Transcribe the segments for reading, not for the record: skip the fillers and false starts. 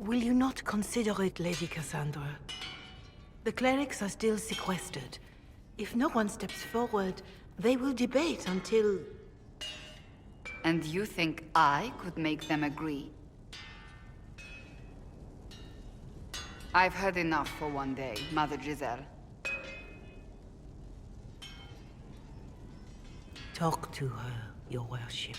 Will you not consider it, Lady Cassandra? The clerics are still sequestered. If no one steps forward, they will debate until... And you think I could make them agree? I've heard enough for one day, Mother Giselle. Talk to her, your worship.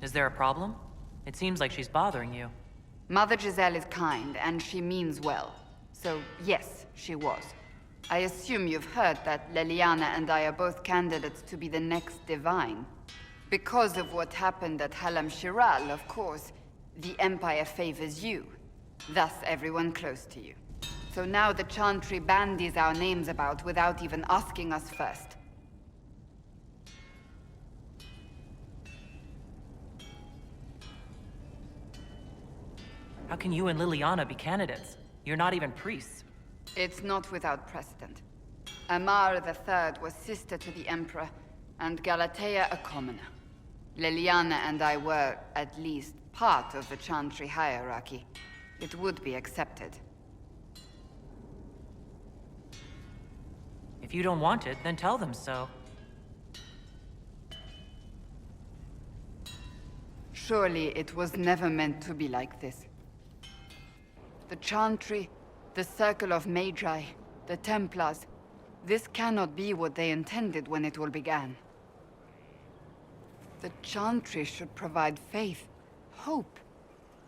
Is there a problem? It seems like she's bothering you. Mother Giselle is kind, and she means well. So, yes, she was. I assume you've heard that Leliana and I are both candidates to be the next Divine. Because of what happened at Halam Shiral, of course, the Empire favors you. Thus, everyone close to you. So now the Chantry bandies our names about without even asking us first. How can you and Liliana be candidates? You're not even priests. It's not without precedent. Amar III was sister to the Emperor, and Galatea a commoner. Liliana and I were, at least, part of the Chantry hierarchy. It would be accepted. If you don't want it, then tell them so. Surely it was never meant to be like this. The Chantry, the Circle of Magi, the Templars, this cannot be what they intended when it all began. The Chantry should provide faith, hope.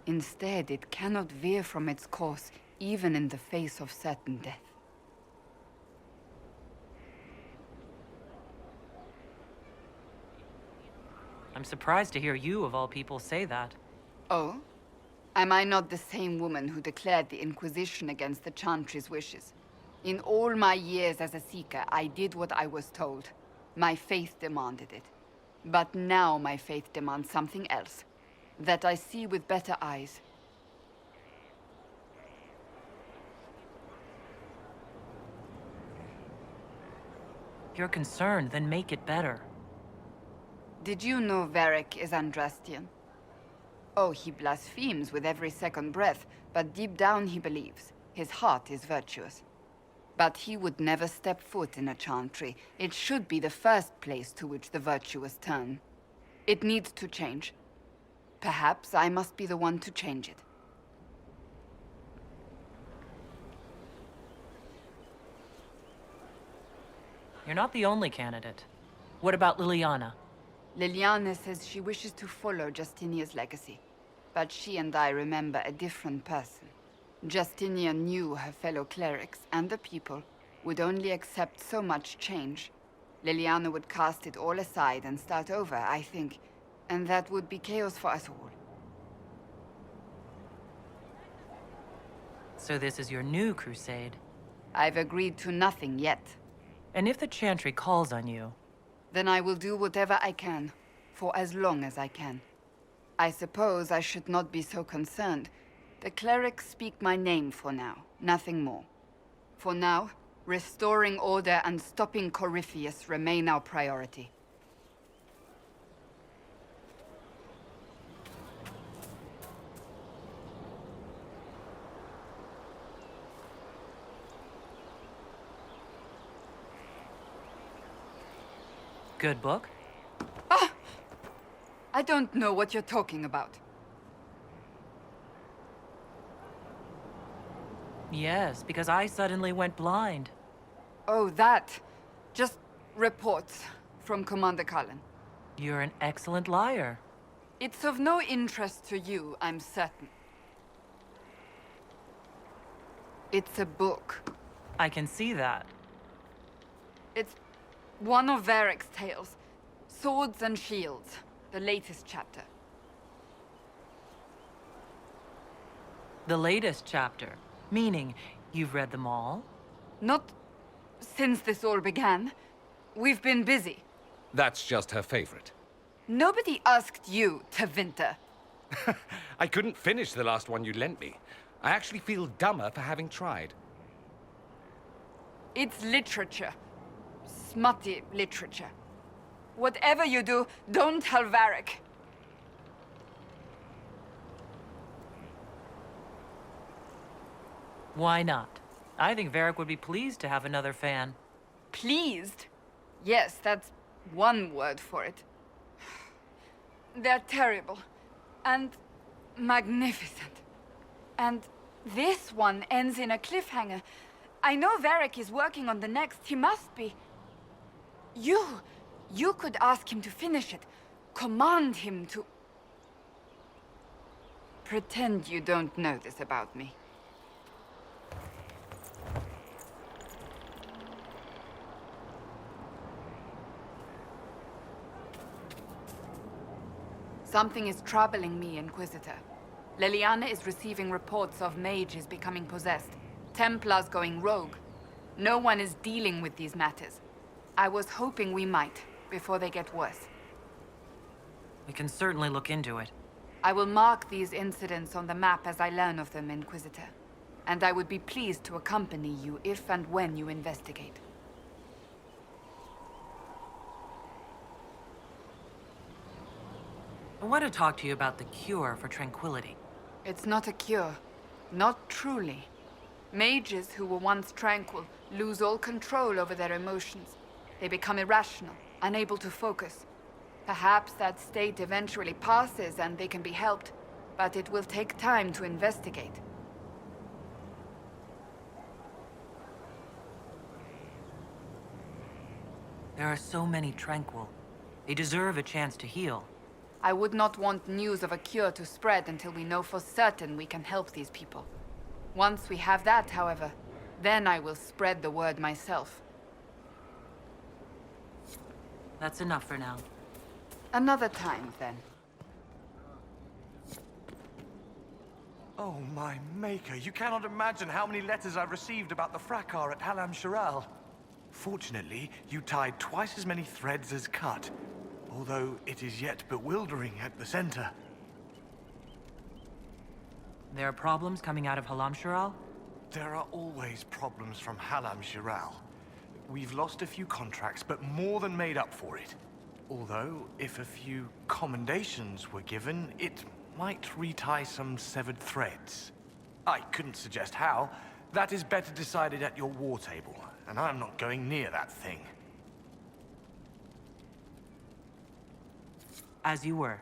Instead, it cannot veer from its course, even in the face of certain death. I'm surprised to hear you, of all people, say that. Oh? Am I not the same woman who declared the Inquisition against the Chantry's wishes? In all my years as a Seeker, I did what I was told. My faith demanded it. But now my faith demands something else. That I see with better eyes. If you're concerned, then make it better. Did you know Varric is Andrastian? Oh, he blasphemes with every second breath, but deep down he believes. His heart is virtuous. But he would never step foot in a Chantry. It should be the first place to which the virtuous turn. It needs to change. Perhaps I must be the one to change it. You're not the only candidate. What about Liliana? Liliana says she wishes to follow Justinia's legacy. But she and I remember a different person. Justinia knew her fellow clerics and the people would only accept so much change. Liliana would cast it all aside and start over, I think. And that would be chaos for us all. So this is your new crusade. I've agreed to nothing yet. And if the Chantry calls on you? Then I will do whatever I can, for as long as I can. I suppose I should not be so concerned. The clerics speak my name for now, nothing more. For now, restoring order and stopping Corypheus remain our priority. Good book? Ah! I don't know what you're talking about. Yes, because I suddenly went blind. Oh, that. Just reports from Commander Cullen. You're an excellent liar. It's of no interest to you, I'm certain. It's a book. I can see that. It's one of Varric's tales. Swords and Shields, the latest chapter. The latest chapter? Meaning, you've read them all? Not since this all began. We've been busy. That's just her favorite. Nobody asked you to winter. I couldn't finish the last one you lent me. I actually feel dumber for having tried. It's literature. Smutty literature. Whatever you do, don't tell Varric. Why not? I think Varric would be pleased to have another fan. Pleased? Yes, that's one word for it. They're terrible. And magnificent. And this one ends in a cliffhanger. I know Varric is working on the next. He must be. You could ask him to finish it. Command him to... Pretend you don't know this about me. Something is troubling me, Inquisitor. Leliana is receiving reports of mages becoming possessed, Templars going rogue. No one is dealing with these matters. I was hoping we might, before they get worse. We can certainly look into it. I will mark these incidents on the map as I learn of them, Inquisitor. And I would be pleased to accompany you if and when you investigate. I want to talk to you about the cure for tranquility. It's not a cure. Not truly. Mages who were once tranquil lose all control over their emotions. They become irrational, unable to focus. Perhaps that state eventually passes and they can be helped, but it will take time to investigate. There are so many tranquil. They deserve a chance to heal. I would not want news of a cure to spread until we know for certain we can help these people. Once we have that, however, then I will spread the word myself. That's enough for now. Another time, then. Oh, my maker. You cannot imagine how many letters I've received about the fracas at Halam Shiral. Fortunately, you tied twice as many threads as cut, although it is yet bewildering at the center. There are problems coming out of Halam Shiral? There are always problems from Halam Shiral. We've lost a few contracts, but more than made up for it. Although, if a few commendations were given, it might retie some severed threads. I couldn't suggest how. That is better decided at your war table, and I'm not going near that thing. As you were.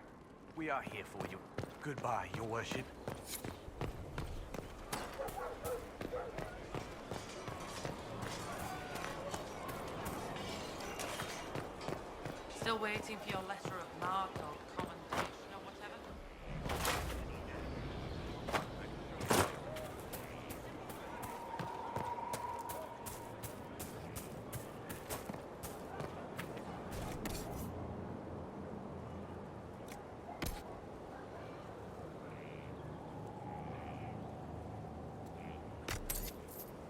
We are here for you. Goodbye, your worship. Still waiting for your letter of marque or commendation or whatever?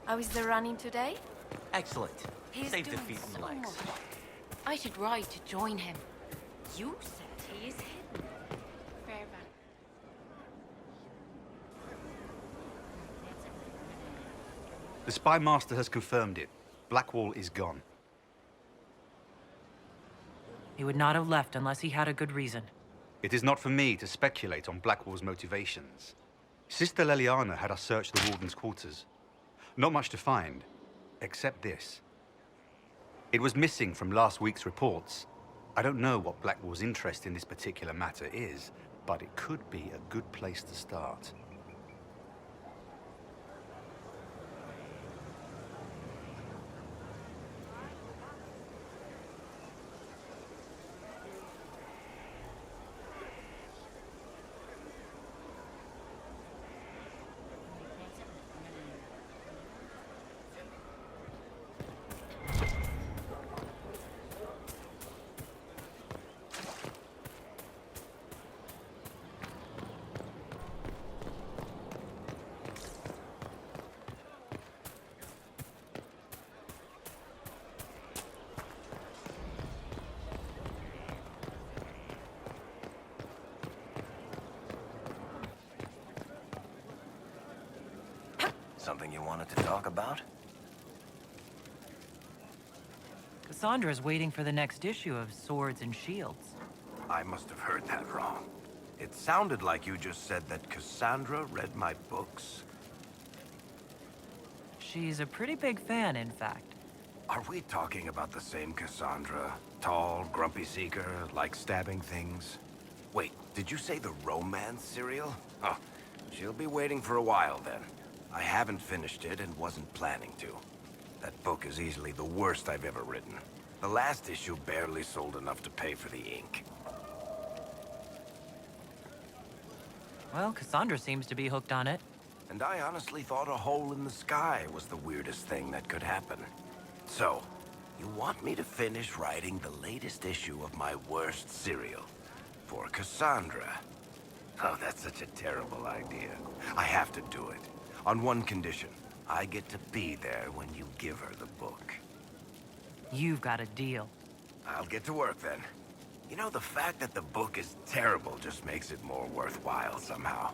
How is the running today? Excellent. He's Save the doing feet and so legs. much. I should ride to join him. You said he is hidden. Fairbank. The Spy Master has confirmed it. Blackwall is gone. He would not have left unless he had a good reason. It is not for me to speculate on Blackwall's motivations. Sister Leliana had us search the Warden's quarters. Not much to find, except this. It was missing from last week's reports. I don't know what Blackwall's interest in this particular matter is, but it could be a good place to start. Something you wanted to talk about? Cassandra's waiting for the next issue of Swords and Shields. I must have heard that wrong. It sounded like you just said that Cassandra read my books. She's a pretty big fan, in fact. Are we talking about the same Cassandra? Tall, grumpy seeker, like stabbing things? Wait, did you say the romance serial? Oh, she'll be waiting for a while then. I haven't finished it and wasn't planning to. That book is easily the worst I've ever written. The last issue barely sold enough to pay for the ink. Well, Cassandra seems to be hooked on it. And I honestly thought a hole in the sky was the weirdest thing that could happen. So, you want me to finish writing the latest issue of my worst serial for Cassandra? Oh, that's such a terrible idea. I have to do it. On one condition. I get to be there when you give her the book. You've got a deal. I'll get to work then. You know, the fact that the book is terrible just makes it more worthwhile somehow.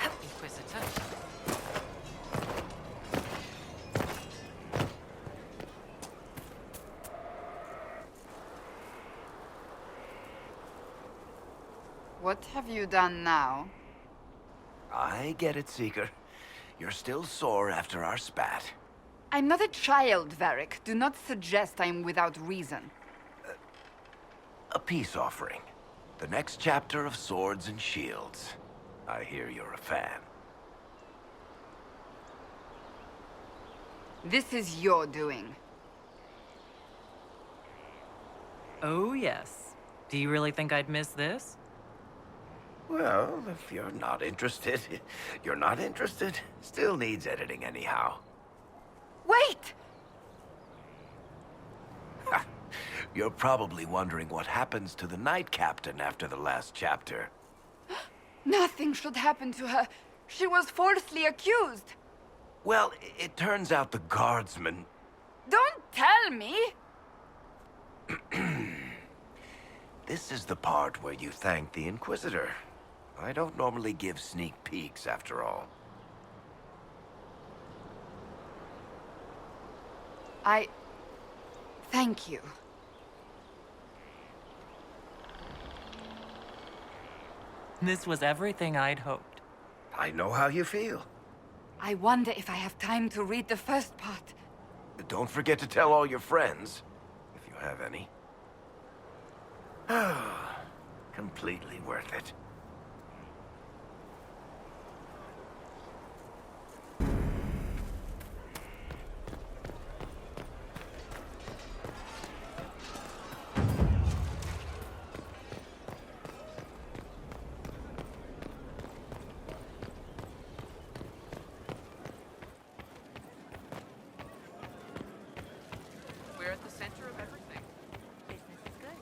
Inquisitor. What have you done now? I get it, Seeker. You're still sore after our spat. I'm not a child, Varric. Do not suggest I'm without reason. A peace offering. The next chapter of Swords and Shields. I hear you're a fan. This is your doing. Oh, yes. Do you really think I'd miss this? Well, if you're not interested, you're not interested. Still needs editing anyhow. Wait! You're probably wondering what happens to the Knight Captain after the last chapter. Nothing should happen to her. She was falsely accused. Well, it turns out the guardsman... Don't tell me! This is the part where you thank the Inquisitor. I don't normally give sneak peeks, after all. Thank you. This was everything I'd hoped. I know how you feel. I wonder if I have time to read the first part. Don't forget to tell all your friends, if you have any. Completely worth it. We're at the center of everything. Business is good.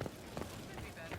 Could be better.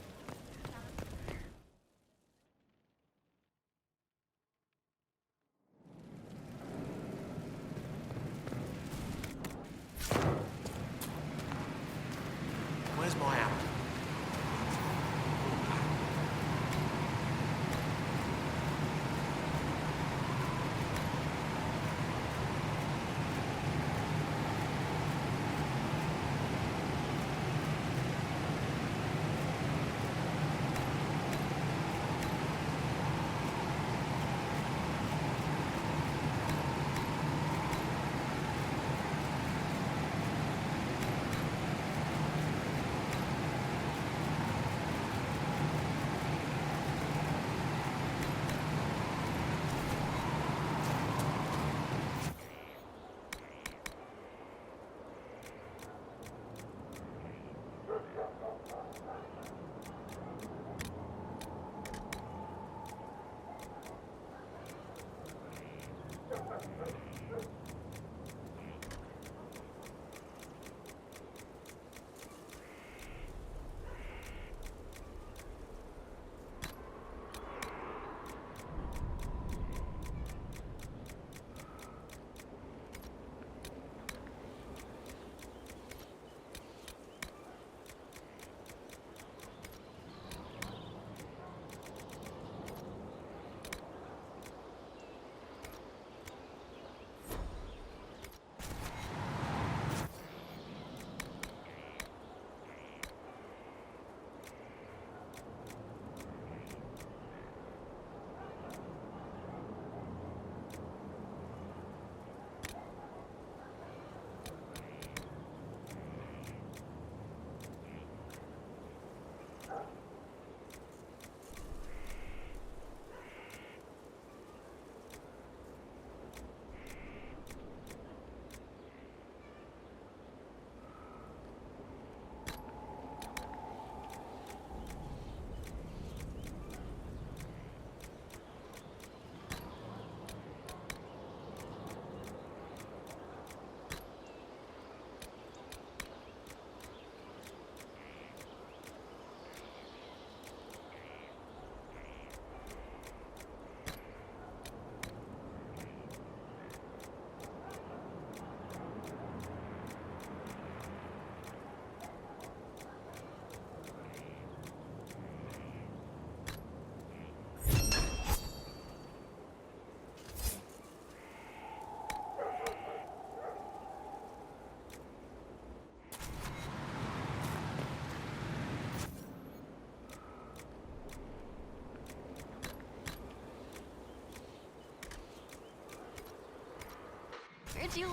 Where'd you...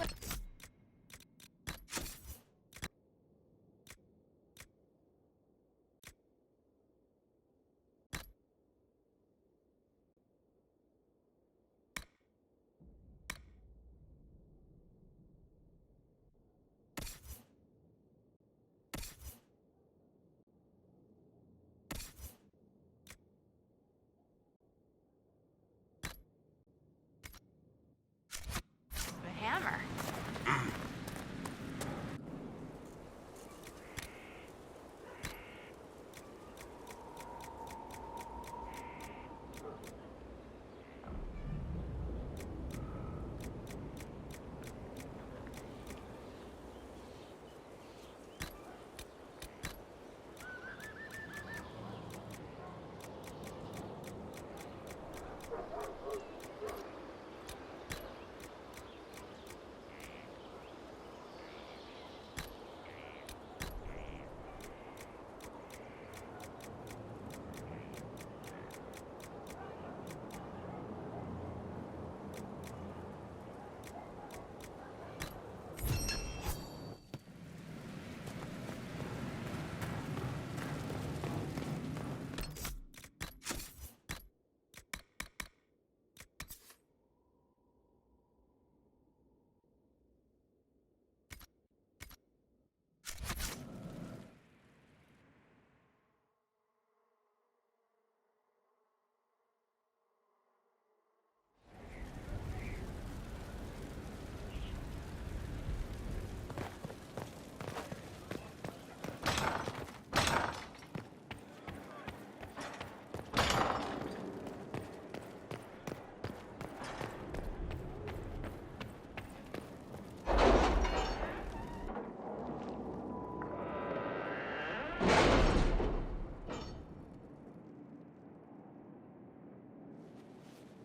The hammer.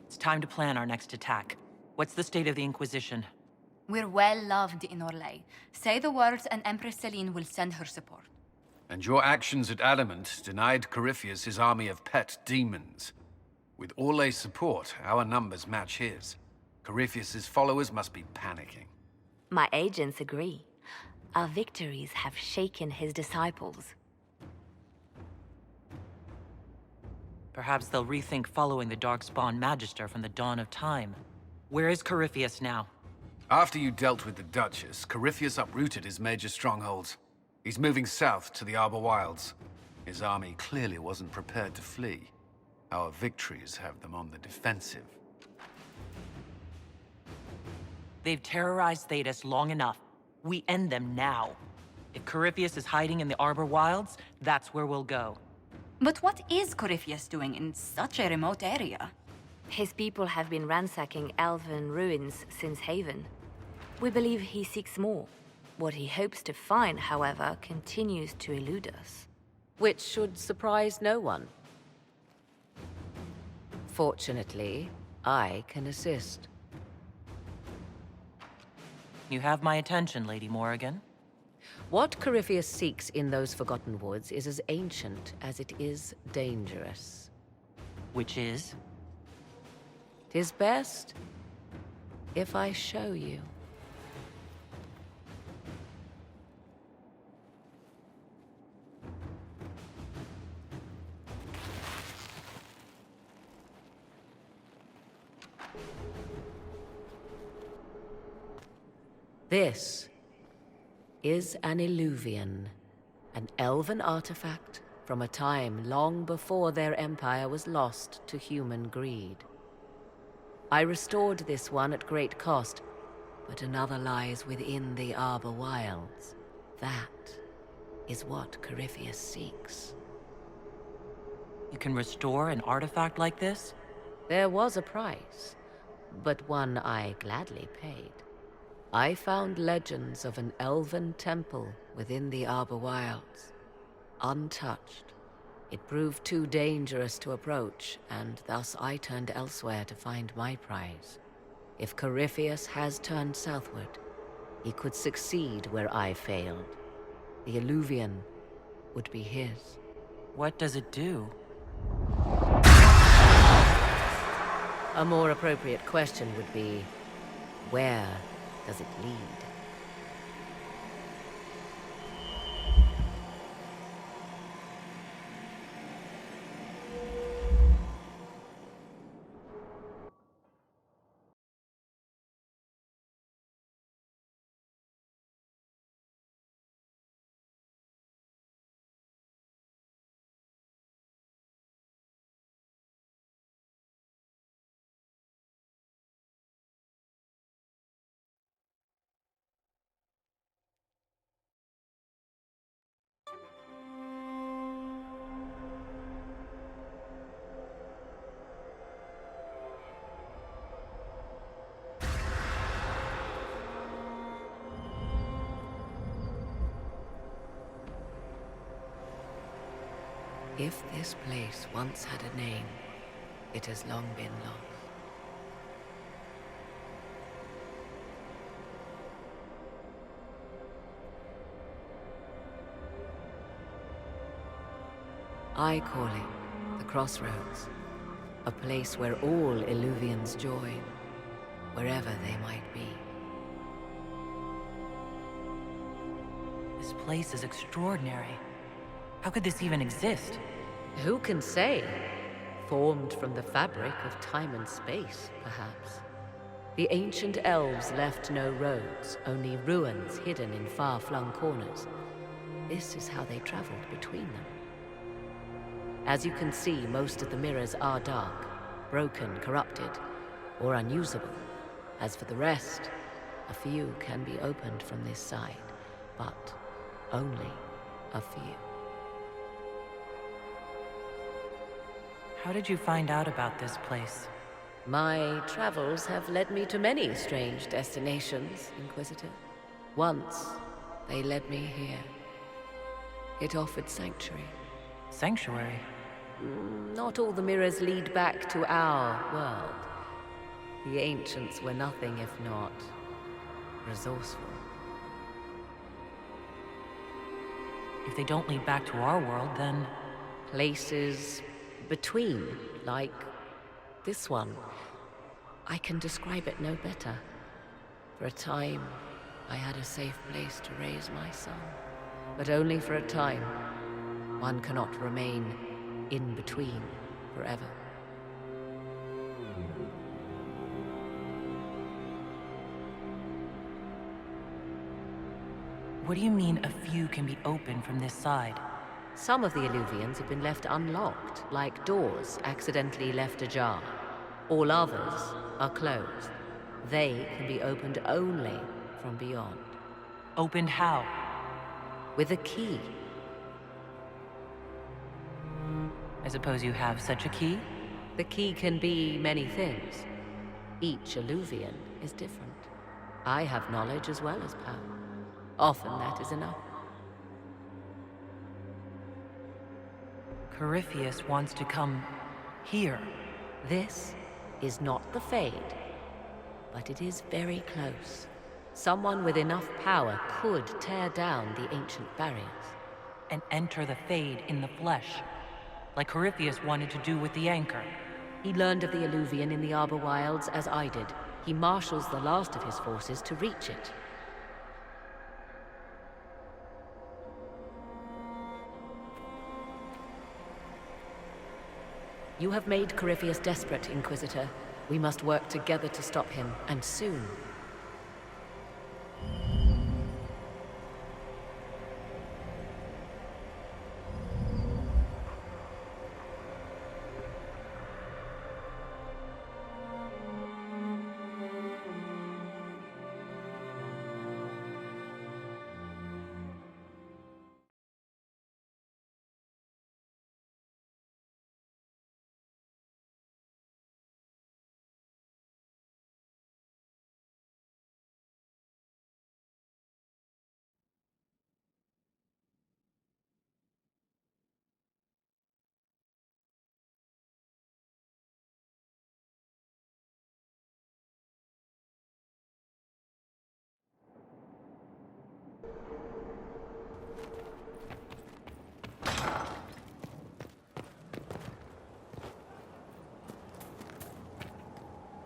It's time to plan our next attack. What's the state of the Inquisition? We're well loved in Orlais. Say the words and Empress Celine will send her support. And your actions at Adamant denied Corypheus his army of pet demons. With Orlay's support, our numbers match his. Corypheus's followers must be panicking. My agents agree. Our victories have shaken his disciples. Perhaps they'll rethink following the Darkspawn Magister from the dawn of time. Where is Corypheus now? After you dealt with the Duchess, Corypheus uprooted his major strongholds. He's moving south to the Arbor Wilds. His army clearly wasn't prepared to flee. Our victories have them on the defensive. They've terrorized Thedas long enough. We end them now. If Corypheus is hiding in the Arbor Wilds, that's where we'll go. But what is Corypheus doing in such a remote area? His people have been ransacking elven ruins since Haven. We believe he seeks more. What he hopes to find, however, continues to elude us. Which should surprise no one. Fortunately, I can assist. You have my attention, Lady Morrigan. What Corypheus seeks in those Forgotten Woods is as ancient as it is dangerous. Which is? 'Tis best if I show you. This is an Illuvian, an elven artifact from a time long before their empire was lost to human greed. I restored this one at great cost, but another lies within the Arbor Wilds. That is what Corypheus seeks. You can restore an artifact like this? There was a price, but one I gladly paid. I found legends of an elven temple within the Arbor Wilds, untouched. It proved too dangerous to approach, and thus I turned elsewhere to find my prize. If Corypheus has turned southward, he could succeed where I failed. The Illuvian would be his. What does it do? A more appropriate question would be, where does it lead? If this place once had a name, it has long been lost. I call it the Crossroads, a place where all Illuvians join, wherever they might be. This place is extraordinary. How could this even exist? Who can say? Formed from the fabric of time and space, perhaps. The ancient elves left no roads, only ruins hidden in far-flung corners. This is how they traveled between them. As you can see, most of the mirrors are dark, broken, corrupted, or unusable. As for the rest, a few can be opened from this side, but only a few. How did you find out about this place? My travels have led me to many strange destinations, Inquisitor. Once, they led me here. It offered sanctuary. Sanctuary? Not all the mirrors lead back to our world. The ancients were nothing if not resourceful. If they don't lead back to our world, then... Places between, like this one. I can describe it no better. For a time, I had a safe place to raise my son. But only for a time. One cannot remain in between forever. What do you mean a few can be opened from this side? Some of the Illuvians have been left unlocked, like doors accidentally left ajar. All others are closed. They can be opened only from beyond. Opened how? With a key. I suppose you have such a key? The key can be many things. Each Illuvian is different. I have knowledge as well as power. Often that is enough. Corypheus wants to come here. This is not the Fade, but it is very close. Someone with enough power could tear down the ancient barriers. And enter the Fade in the flesh, like Corypheus wanted to do with the Anchor. He learned of the Illuvian in the Arbor Wilds as I did. He marshals the last of his forces to reach it. You have made Corypheus desperate, Inquisitor. We must work together to stop him, and soon.